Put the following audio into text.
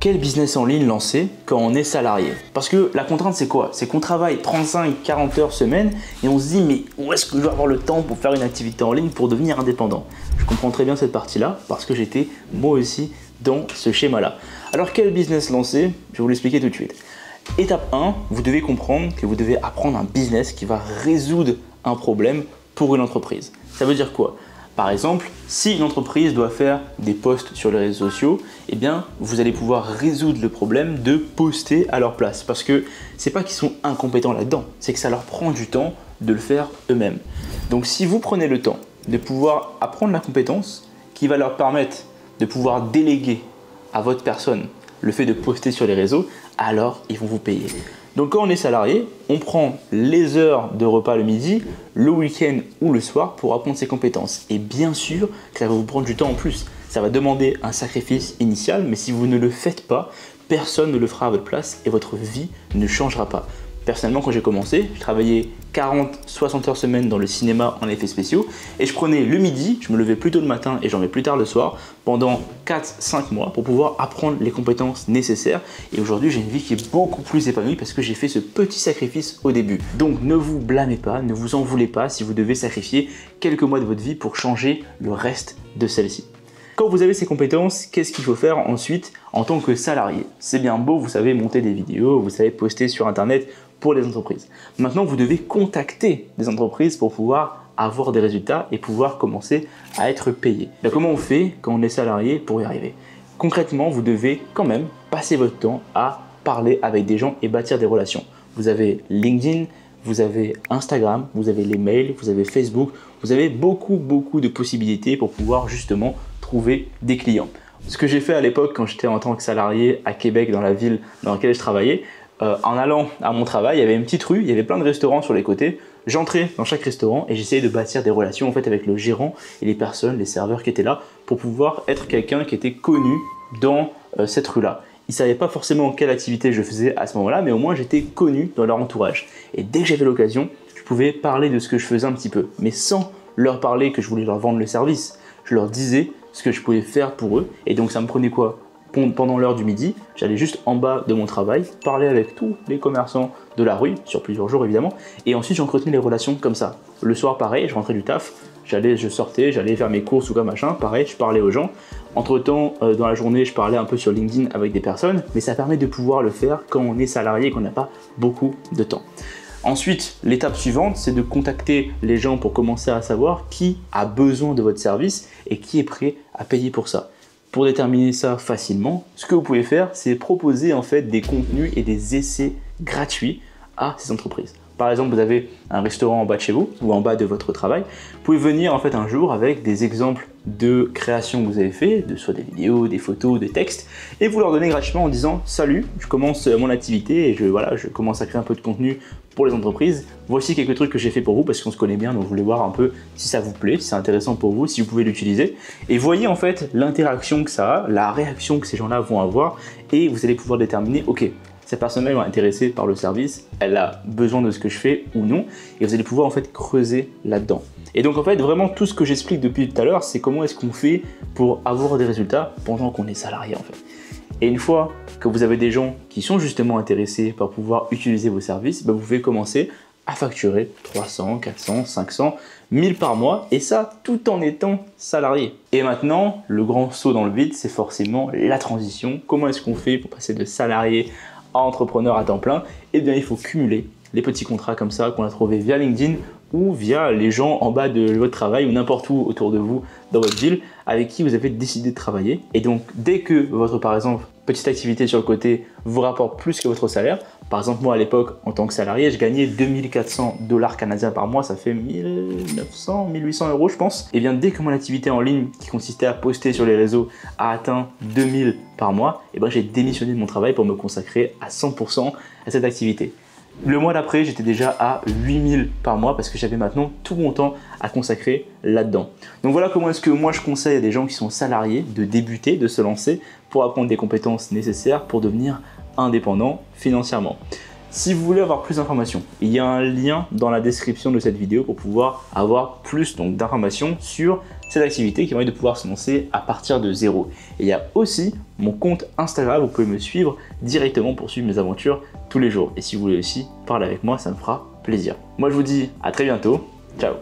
Quel business en ligne lancer quand on est salarié? Parce que la contrainte c'est quoi? C'est qu'on travaille 35-40 heures semaine et on se dit mais où est-ce que je vais avoir le temps pour faire une activité en ligne pour devenir indépendant? Je comprends très bien cette partie-là parce que j'étais moi aussi dans ce schéma-là. Alors quel business lancer? Je vais vous l'expliquer tout de suite. Étape 1, vous devez comprendre que vous devez apprendre un business qui va résoudre un problème pour une entreprise. Ça veut dire quoi? Par exemple, si une entreprise doit faire des posts sur les réseaux sociaux, eh bien, vous allez pouvoir résoudre le problème de poster à leur place. Parce que c'est pas qu'ils sont incompétents là-dedans, c'est que ça leur prend du temps de le faire eux-mêmes. Donc si vous prenez le temps de pouvoir apprendre la compétence qui va leur permettre de pouvoir déléguer à votre personne le fait de poster sur les réseaux, alors ils vont vous payer. Donc quand on est salarié, on prend les heures de repas le midi, le week-end ou le soir pour apprendre ses compétences. Et bien sûr que ça va vous prendre du temps en plus. Ça va demander un sacrifice initial, mais si vous ne le faites pas, personne ne le fera à votre place et votre vie ne changera pas. Personnellement, quand j'ai commencé, je travaillais 40-60 heures semaine dans le cinéma en effets spéciaux et je prenais le midi, je me levais plus tôt le matin et j'en vais plus tard le soir pendant 4-5 mois pour pouvoir apprendre les compétences nécessaires. Et aujourd'hui, j'ai une vie qui est beaucoup plus épanouie parce que j'ai fait ce petit sacrifice au début. Donc ne vous blâmez pas, ne vous en voulez pas si vous devez sacrifier quelques mois de votre vie pour changer le reste de celle-ci. Quand vous avez ces compétences, qu'est-ce qu'il faut faire ensuite en tant que salarié? C'est bien beau, vous savez monter des vidéos, vous savez poster sur internet pour les entreprises. Maintenant, vous devez contacter des entreprises pour pouvoir avoir des résultats et pouvoir commencer à être payé. Donc, comment on fait quand on est salarié pour y arriver? Concrètement, vous devez quand même passer votre temps à parler avec des gens et bâtir des relations. Vous avez LinkedIn, vous avez Instagram, vous avez les mails, vous avez Facebook, vous avez beaucoup de possibilités pour pouvoir justement trouver des clients. Ce que j'ai fait à l'époque quand j'étais en tant que salarié à Québec dans la ville dans laquelle je travaillais, en allant à mon travail, il y avait une petite rue, il y avait plein de restaurants sur les côtés. J'entrais dans chaque restaurant et j'essayais de bâtir des relations en fait avec le gérant et les personnes, les serveurs qui étaient là pour pouvoir être quelqu'un qui était connu dans cette rue-là. Ils ne savaient pas forcément quelle activité je faisais à ce moment-là, mais au moins j'étais connu dans leur entourage. Et dès que j'avais l'occasion, je pouvais parler de ce que je faisais un petit peu, mais sans leur parler que je voulais leur vendre le service. Je leur disais ce que je pouvais faire pour eux et donc ça me prenait quoi? Pendant l'heure du midi, j'allais juste en bas de mon travail, parler avec tous les commerçants de la rue, sur plusieurs jours évidemment, et ensuite j'entretenais les relations comme ça. Le soir pareil, je rentrais du taf, je sortais, j'allais faire mes courses ou quoi machin, pareil, je parlais aux gens. Entre temps, dans la journée, je parlais un peu sur LinkedIn avec des personnes, mais ça permet de pouvoir le faire quand on est salarié et qu'on n'a pas beaucoup de temps. Ensuite, l'étape suivante, c'est de contacter les gens pour commencer à savoir qui a besoin de votre service et qui est prêt à payer pour ça. Pour déterminer ça facilement, ce que vous pouvez faire, c'est proposer en fait des contenus et des essais gratuits à ces entreprises. Par exemple, vous avez un restaurant en bas de chez vous ou en bas de votre travail. Vous pouvez venir en fait un jour avec des exemples de créations que vous avez fait, soit des vidéos, des photos, des textes, et vous leur donnez gratuitement en disant « Salut, je commence mon activité et je commence à créer un peu de contenu pour les entreprises. Voici quelques trucs que j'ai fait pour vous parce qu'on se connaît bien, donc je voulais voir un peu si ça vous plaît, si c'est intéressant pour vous, si vous pouvez l'utiliser. » Et voyez en fait l'interaction que ça a, la réaction que ces gens-là vont avoir, et vous allez pouvoir déterminer « Ok, cette personne-là est intéressée par le service, elle a besoin de ce que je fais ou non, et vous allez pouvoir en fait creuser là-dedans. Et donc en fait vraiment tout ce que j'explique depuis tout à l'heure, c'est comment est-ce qu'on fait pour avoir des résultats pendant qu'on est salarié en fait. Et une fois que vous avez des gens qui sont justement intéressés par pouvoir utiliser vos services, vous pouvez commencer à facturer 300, 400, 500, 1000 par mois, et ça tout en étant salarié. Et maintenant, le grand saut dans le vide, c'est forcément la transition. Comment est-ce qu'on fait pour passer de salarié à entrepreneur à temps plein? Eh bien, il faut cumuler les petits contrats comme ça qu'on a trouvé via LinkedIn ou via les gens en bas de votre travail ou n'importe où autour de vous dans votre ville avec qui vous avez décidé de travailler. Et donc, dès que votre, par exemple, petite activité sur le côté vous rapporte plus que votre salaire, par exemple, moi à l'époque, en tant que salarié, je gagnais 2400 $ canadiens par mois, ça fait 1900, 1800 euros, je pense. Et bien, dès que mon activité en ligne, qui consistait à poster sur les réseaux, a atteint 2000 par mois, et ben, j'ai démissionné de mon travail pour me consacrer à 100% à cette activité. Le mois d'après, j'étais déjà à 8000 par mois parce que j'avais maintenant tout mon temps à consacrer là-dedans. Donc voilà comment est-ce que moi je conseille à des gens qui sont salariés de débuter, de se lancer pour apprendre des compétences nécessaires pour devenir indépendant financièrement. Si vous voulez avoir plus d'informations, il y a un lien dans la description de cette vidéo pour pouvoir avoir plus d'informations sur cette activité qui permet de pouvoir se lancer à partir de zéro. Et il y a aussi mon compte Instagram, vous pouvez me suivre directement pour suivre mes aventures tous les jours. Et si vous voulez aussi parler avec moi, ça me fera plaisir. Moi je vous dis à très bientôt, ciao.